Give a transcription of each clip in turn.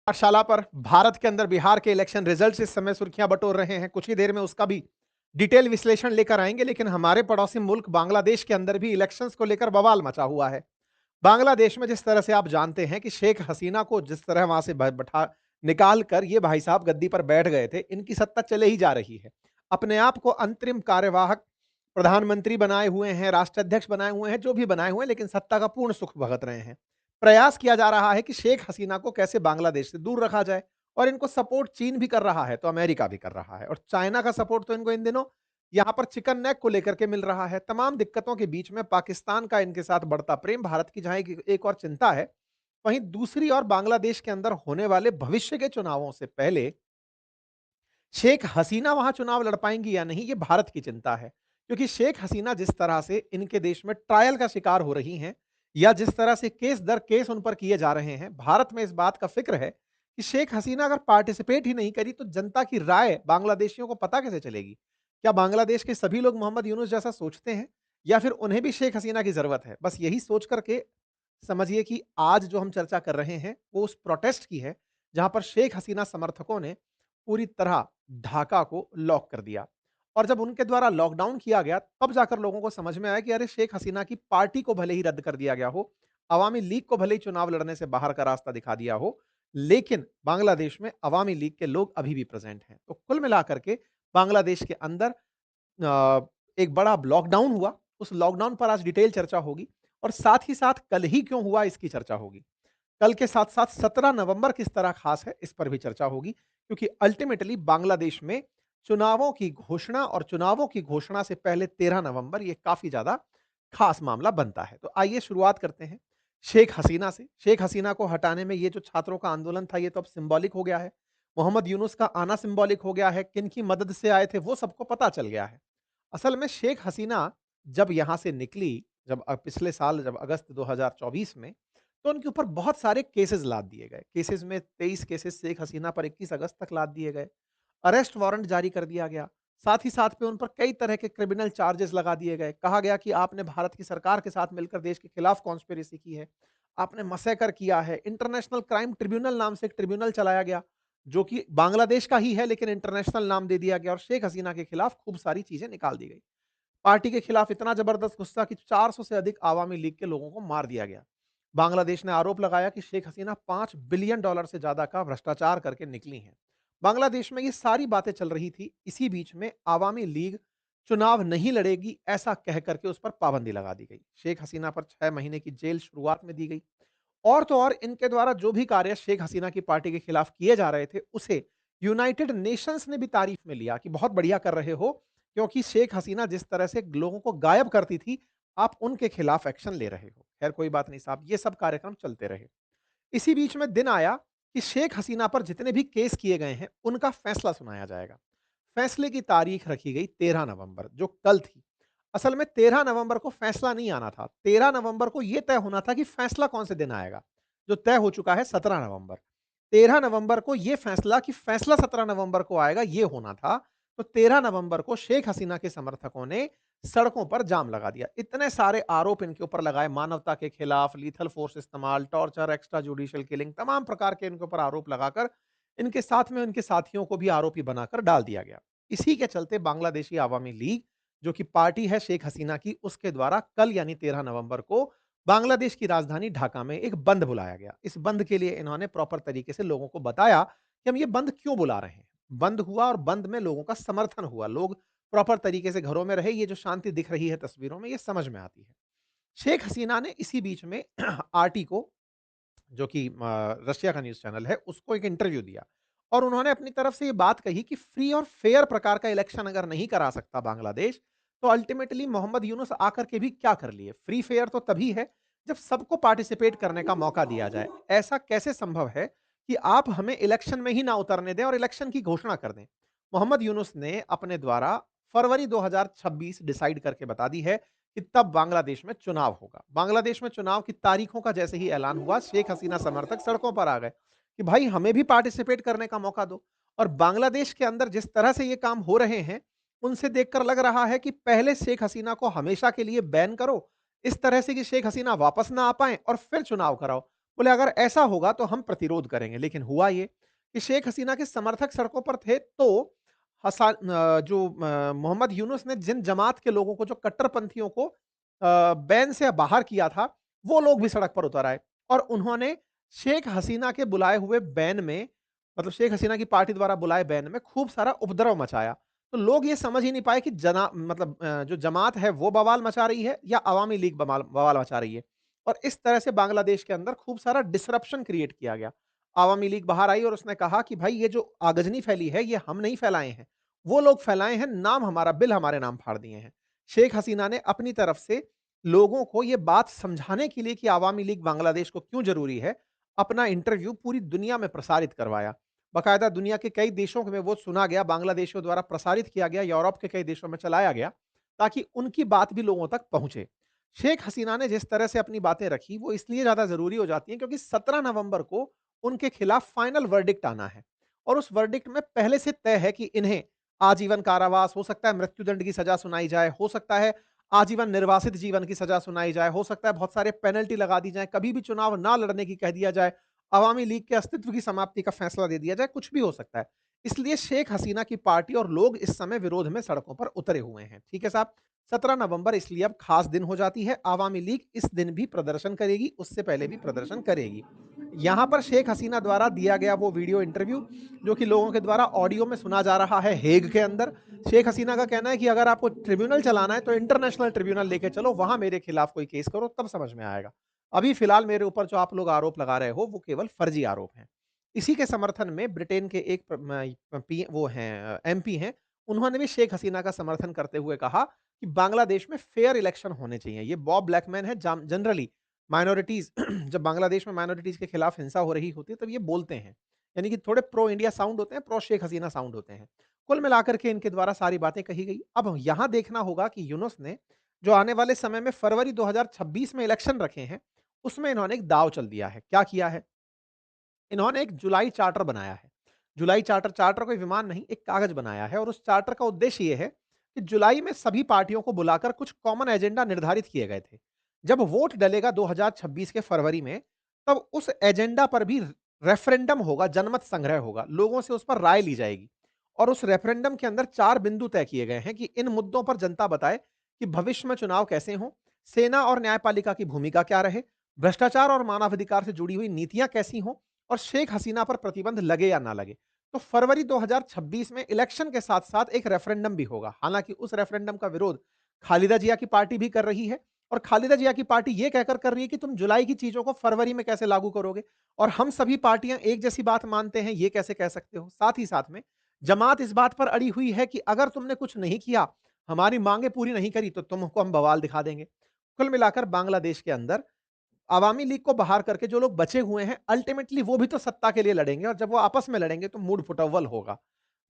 पाठशाला पर भारत के अंदर बिहार के इलेक्शन रिजल्ट्स इस समय सुर्खियां बटोर रहे हैं। कुछ ही देर में उसका भी डिटेल विश्लेषण लेकर आएंगे। लेकिन हमारे पड़ोसी मुल्क बांग्लादेश के अंदर भी इलेक्शंस को लेकर बवाल मचा हुआ है। बांग्लादेश में जिस तरह से आप जानते हैं कि शेख हसीना को जिस तरह वहां से बैठा निकाल कर ये भाई साहब गद्दी पर बैठ गए थे, इनकी सत्ता चले ही जा रही है। अपने आप को अंतरिम कार्यवाहक प्रधानमंत्री बनाए हुए हैं, राष्ट्राध्यक्ष बनाए हुए हैं, जो भी बनाए हुए हैं, लेकिन सत्ता का पूर्ण सुख भगत रहे हैं। प्रयास किया जा रहा है कि शेख हसीना को कैसे बांग्लादेश से दूर रखा जाए, और इनको सपोर्ट चीन भी कर रहा है, तो अमेरिका भी कर रहा है, और चाइना का सपोर्ट तो इनको इन दिनों यहां पर चिकन नेक को लेकर के मिल रहा है। तमाम दिक्कतों के बीच में पाकिस्तान का इनके साथ बढ़ता प्रेम, भारत की जहां एक और चिंता है, वहीं दूसरी ओर बांग्लादेश के अंदर होने वाले भविष्य के चुनावों से पहले शेख हसीना वहां चुनाव लड़ पाएंगी या नहीं, ये भारत की चिंता है। क्योंकि शेख हसीना जिस तरह से इनके देश में ट्रायल का शिकार हो रही हैं, या जिस तरह से केस दर केस उन पर किए जा रहे हैं, भारत में इस बात का फिक्र है कि शेख हसीना अगर पार्टिसिपेट ही नहीं करी तो जनता की राय बांग्लादेशियों को पता कैसे चलेगी? क्या बांग्लादेश के सभी लोग मोहम्मद यूनुस जैसा सोचते हैं, या फिर उन्हें भी शेख हसीना की जरूरत है? बस यही सोच करके समझिए कि आज जो हम चर्चा कर रहे हैं वो उस प्रोटेस्ट की है, जहां पर शेख हसीना समर्थकों ने पूरी तरह ढाका को लॉक कर दिया। और जब उनके द्वारा लॉकडाउन किया गया, तब जाकर लोगों को समझ में आया कि अरे, शेख हसीना की पार्टी को भले ही रद्द कर दिया गया हो, अवामी लीग को भले ही चुनाव लड़ने से बाहर का रास्ता दिखा दिया हो, लेकिन बांग्लादेश में अवामी लीग के लोग अभी भी प्रेजेंट हैं। तो कुल मिलाकर के बांग्लादेश के अंदर अ, एक बड़ा लॉकडाउन हुआ। उस लॉकडाउन पर आज डिटेल चर्चा होगी, और साथ ही साथ कल ही क्यों हुआ इसकी चर्चा होगी। कल के साथ-साथ 17 नवंबर किस तरह खास है, इस पर भी चर्चा होगी, क्योंकि अल्टीमेटली बांग्लादेश में चुनावों की घोषणा, और चुनावों की घोषणा से पहले 13 नवंबर, ये काफ़ी ज़्यादा खास मामला बनता है। तो आइए शुरुआत करते हैं शेख हसीना से। शेख हसीना को हटाने में ये जो छात्रों का आंदोलन था, ये तो अब सिंबॉलिक हो गया है। मोहम्मद यूनुस का आना सिंबॉलिक हो गया है। किन-की मदद से आए थे, वो सबको पता चल गया है। असल में शेख हसीना जब यहाँ से निकली, जब पिछले साल जब अगस्त 2024 में, तो उनके ऊपर बहुत सारे केसेस लाद दिए गए। केसेस में 23 केसेस शेख हसीना पर 21 अगस्त तक लाद दिए गए। अरेस्ट वारंट जारी कर दिया गया। साथ ही साथ पे उन पर कई तरह के क्रिमिनल चार्जेस लगा दिए गए। कहा गया कि आपने भारत की सरकार के साथ मिलकर देश के खिलाफ कॉन्स्पिरेसी की है, आपने मसैकर किया है। इंटरनेशनल क्राइम ट्रिब्यूनल नाम से एक ट्रिब्यूनल चलाया गया, जो कि बांग्लादेश का ही है, लेकिन इंटरनेशनल नाम दे दिया गया, और शेख हसीना के खिलाफ खूब सारी चीजें निकाल दी गई। पार्टी के खिलाफ इतना जबरदस्त गुस्सा कि 400 से अधिक आवामी लीग के लोगों को मार दिया गया। बांग्लादेश ने आरोप लगाया कि शेख हसीना $5 बिलियन से ज्यादा का भ्रष्टाचार करके निकली हैं। बांग्लादेश में ये सारी बातें चल रही थी। इसी बीच में आवामी लीग चुनाव नहीं लड़ेगी, ऐसा कह करके उस पर पाबंदी लगा दी गई। शेख हसीना पर 6 महीने की जेल शुरुआत में दी गई। और तो और, इनके द्वारा जो भी कार्य शेख हसीना की पार्टी के खिलाफ किए जा रहे थे, उसे यूनाइटेड नेशंस ने भी तारीफ में लिया कि बहुत बढ़िया कर रहे हो, क्योंकि शेख हसीना जिस तरह से लोगों को गायब करती थी, आप उनके खिलाफ एक्शन ले रहे हो। खैर, कोई बात नहीं साहब, ये सब कार्यक्रम चलते रहे। इसी बीच में दिन आया कि शेख हसीना पर जितने भी केस किए गए हैं, उनका फैसला सुनाया जाएगा। फैसले की तारीख रखी गई 13 नवंबर, जो कल थी। असल में 13 नवंबर को फैसला नहीं आना था। 13 नवंबर को यह तय होना था कि फैसला कौन से दिन आएगा, जो तय हो चुका है 17 नवंबर। 13 नवंबर को यह फैसला कि फैसला 17 नवंबर को आएगा, यह होना था। तो 13 नवंबर को शेख हसीना के समर्थकों ने सड़कों पर जाम लगा दिया। इतने सारे आरोप इनके ऊपर लगाए, मानवता के खिलाफ, लीथल फोर्स इस्तेमाल, टॉर्चर, एक्स्ट्रा जुडिशियल किलिंग, तमाम प्रकार के इनके ऊपर आरोप लगाकर इनके साथ में उनके साथियों को भी आरोपी बनाकर डाल दिया गया। इसी के चलते बांग्लादेशी आवामी लीग, जो कि पार्टी है शेख हसीना की, उसके द्वारा कल यानी 13 नवंबर को बांग्लादेश की राजधानी ढाका में एक बंद बुलाया गया। इस बंद के लिए इन्होंने प्रॉपर तरीके से लोगों को बताया कि हम ये बंद क्यों बुला रहे हैं। बंद हुआ, और बंद में लोगों का समर्थन हुआ। लोग प्रॉपर तरीके से घरों में रहे। ये जो शांति दिख रही है तस्वीरों में, ये समझ में आती है। शेख हसीना ने इसी बीच में आरटी को, जो कि रशिया का न्यूज़ चैनल है, उसको एक इंटरव्यू दिया, और उन्होंने अपनी तरफ से ये बात कही कि फ्री और फेयर प्रकार का इलेक्शन अगर नहीं करा सकता बांग्लादेश, तो अल्टीमेटली मोहम्मद यूनुस आकर के भी क्या कर लिए? फ्री फेयर तो तभी है जब सबको पार्टिसिपेट करने का मौका दिया जाए। ऐसा कैसे संभव है कि आप हमें इलेक्शन में ही ना उतरने दें और इलेक्शन की घोषणा कर दें? मोहम्मद यूनुस ने अपने द्वारा फरवरी 2026 डिसाइड करके बता दी है कि तब बांग्लादेश में चुनाव होगा। बांग्लादेश में चुनाव की तारीखों का जैसे ही ऐलान हुआ, शेख हसीना समर्थक सड़कों पर आ गए कि भाई, हमें भी पार्टिसिपेट करने का मौका दो। और बांग्लादेश के अंदर जिस तरह से ये काम हो रहे हैं, उनसे देखकर लग रहा है कि पहले शेख हसीना को हमेशा के लिए बैन करो, इस तरह से कि शेख हसीना वापस ना आ पाएं, और फिर चुनाव कराओ। बोले अगर ऐसा होगा तो हम प्रतिरोध करेंगे। लेकिन हुआ ये कि शेख हसीना के समर्थक सड़कों पर थे तो मोहम्मद यूनुस ने जिन जमात के लोगों को, जो कट्टरपंथियों को बैन से बाहर किया था, वो लोग भी सड़क पर उतर आए और उन्होंने शेख हसीना के बुलाए हुए बैन में, मतलब शेख हसीना की पार्टी द्वारा बुलाए बैन में खूब सारा उपद्रव मचाया। तो लोग ये समझ ही नहीं पाए कि जो जमात है वो बवाल मचा रही है या अवामी लीग बवाल बवाल मचा रही है। और इस तरह से बांग्लादेश के अंदर खूब सारा डिसरप्शन क्रिएट किया गया। अवामी लीग बाहर आई और उसने कहा कि भाई ये जो आगजनी फैली है ये हम नहीं फैलाए हैं, वो लोग फैलाए हैं, नाम हमारा, बिल हमारे नाम फाड़ दिए हैं। शेख हसीना ने अपनी तरफ से लोगों को ये बात समझाने के लिए कि अवामी लीग बांग्लादेश को क्यों जरूरी है, अपना इंटरव्यू पूरी दुनिया में प्रसारित करवाया। बाकायदा दुनिया के कई देशों में वो सुना गया, बांग्लादेशियों द्वारा प्रसारित किया गया, यूरोप के कई देशों में चलाया गया, ताकि उनकी बात भी लोगों तक पहुंचे। शेख हसीना ने जिस तरह से अपनी बातें रखी, वो इसलिए ज्यादा जरूरी हो जाती हैं क्योंकि 17 नवंबर को उनके खिलाफ फाइनल वर्डिक्ट आना है और उस वर्डिक्ट में पहले से तय है कि इन्हें आजीवन कारावास, हो सकता है मृत्युदंड की सजा सुनाई जाए, हो सकता है आजीवन निर्वासित जीवन की सजा सुनाई जाए, हो सकता है बहुत सारे पेनल्टी लगा दी जाए, कभी भी चुनाव ना लड़ने की कह दिया जाए, अवामी लीग के अस्तित्व की समाप्ति का फैसला दे दिया जाए, कुछ भी हो सकता है। इसलिए शेख हसीना की पार्टी और लोग इस समय विरोध में सड़कों पर उतरे हुए हैं। ठीक है साहब, 17 नवंबर इसलिए अब खास दिन हो जाती है। अवामी लीग इस दिन भी प्रदर्शन करेगी, उससे पहले भी प्रदर्शन करेगी। यहां पर शेख हसीना द्वारा दिया गया वो वीडियो इंटरव्यू जो कि लोगों के द्वारा ऑडियो में सुना जा रहा है हेग के अंदर। शेख हसीना का कहना है कि अगर आपको ट्रिब्यूनल चलाना है तो इंटरनेशनल ट्रिब्यूनल लेके चलो, वहां मेरे खिलाफ कोई केस करो, तब समझ में आएगा। अभी फिलहाल मेरे ऊपर जो आप लोग आरोप लगा रहे हो वो केवल फर्जी आरोप हैं। इसी के समर्थन में ब्रिटेन के एक वो हैं एमपी हैं, उन्होंने भी शेख हसीना का समर्थन करते हुए कहा कि बांग्लादेश में फेयर इलेक्शन होने चाहिए। ये बॉब ब्लैकमैन है, जनरली माइनॉरिटीज जब बांग्लादेश में माइनॉरिटीज के खिलाफ हिंसा हो रही होती है तब ये बोलते हैं, यानी कि थोड़े प्रो इंडिया साउंड होते हैं, प्रो शेख हसीना साउंड होते हैं। कुल मिलाकर के इनके द्वारा सारी बातें कही गई। अब यहां देखना होगा कि यूनुस ने जो आने वाले समय में फरवरी 2026 में इलेक्शन रखे हैं, उसमें इन्होंने एक दाव चल दिया है। क्या किया है? इन्होंने एक जुलाई चार्टर बनाया है। जुलाई चार्टर, चार्टर कोई विमान नहीं, एक कागज बनाया है और उस चार्टर का उद्देश्य ये है कि जुलाई में सभी पार्टियों को बुलाकर कुछ कॉमन एजेंडा निर्धारित किए गए थे। जब वोट डलेगा 2026 के फरवरी में, तब उस एजेंडा पर भी रेफरेंडम होगा, जनमत संग्रह होगा, लोगों से उस पर राय ली जाएगी और उस रेफरेंडम के अंदर 4 बिंदु तय किए गए हैं कि इन मुद्दों पर जनता बताए कि भविष्य में चुनाव कैसे हों, सेना और न्यायपालिका की भूमिका क्या रहे, भ्रष्टाचार और मानवाधिकार से जुड़ी हुई नीतियां कैसी हों और शेख हसीना पर प्रतिबंध लगे या ना लगे। तो फरवरी 2026 में इलेक्शन के साथ-साथ एक रेफरेंडम भी होगा। हालांकि उस रेफरेंडम का विरोध खालिदा जिया की पार्टी भी कर रही है और खालिदा जिया की पार्टी यह कहकर कर रही है कि तुम जुलाई की चीजों को फरवरी में कैसे लागू करोगे और हम सभी पार्टियां एक जैसी बात मानते हैं, ये कैसे कह सकते हो? साथ ही साथ में जमात इस बात पर अड़ी हुई है कि अगर तुमने कुछ नहीं किया, हमारी मांगे पूरी नहीं करी तो तुमको हम बवाल दिखा देंगे। कुल मिलाकर बांग्लादेश के अंदर अवामी लीग को बाहर करके जो लोग बचे हुए हैं, अल्टीमेटली वो भी तो सत्ता के लिए लड़ेंगे और जब वो आपस में लड़ेंगे तो मूड फुटअव्वल होगा।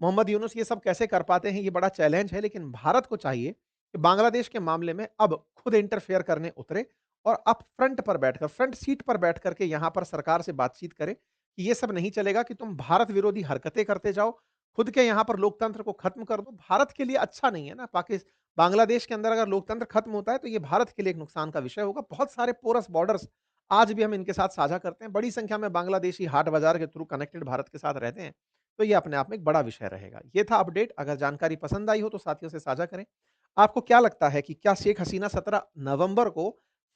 मोहम्मद यूनुस ये सब कैसे कर पाते हैं, ये बड़ा चैलेंज है, लेकिन भारत को चाहिए कि बांग्लादेश के मामले में अब खुद इंटरफेयर करने उतरे और अब फ्रंट पर बैठकर, फ्रंट सीट पर बैठ करके यहां पर सरकार से बातचीत करे कि ये सब नहीं चलेगा कि तुम भारत विरोधी हरकतें करते जाओ, खुद के यहां पर लोकतंत्र को खत्म कर दो। भारत के लिए अच्छा नहीं है ना। पाकिस्तान, बांग्लादेश के अंदर अगर लोकतंत्र खत्म होता है तो ये भारत के लिए एक नुकसान का विषय होगा। बहुत सारे पोरस बॉर्डर्स आज भी हम इनके साथ साझा करते हैं, बड़ी संख्या में बांग्लादेशी हाट बाजार के थ्रू कनेक्टेड भारत के साथ रहते हैं, तो ये अपने आप में एक बड़ा विषय रहेगा। ये था अपडेट। अगर जानकारी पसंद आई हो तो साथियों से साझा करें। आपको क्या लगता है कि क्या शेख हसीना 17 नवंबर को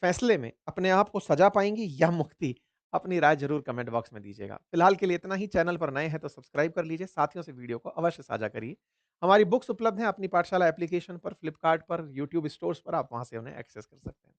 फैसले में अपने आप को सजा पाएंगी या मुक्ति? अपनी राय जरूर कमेंट बॉक्स में दीजिएगा। फिलहाल के लिए इतना ही। चैनल पर नए हैं तो सब्सक्राइब कर लीजिए, साथियों से वीडियो को अवश्य साझा करिए। हमारी बुक्स उपलब्ध हैं अपनी पाठशाला एप्लीकेशन पर, फ्लिपकार्ट पर, यूट्यूब स्टोर्स पर, आप वहां से उन्हें एक्सेस कर सकते हैं।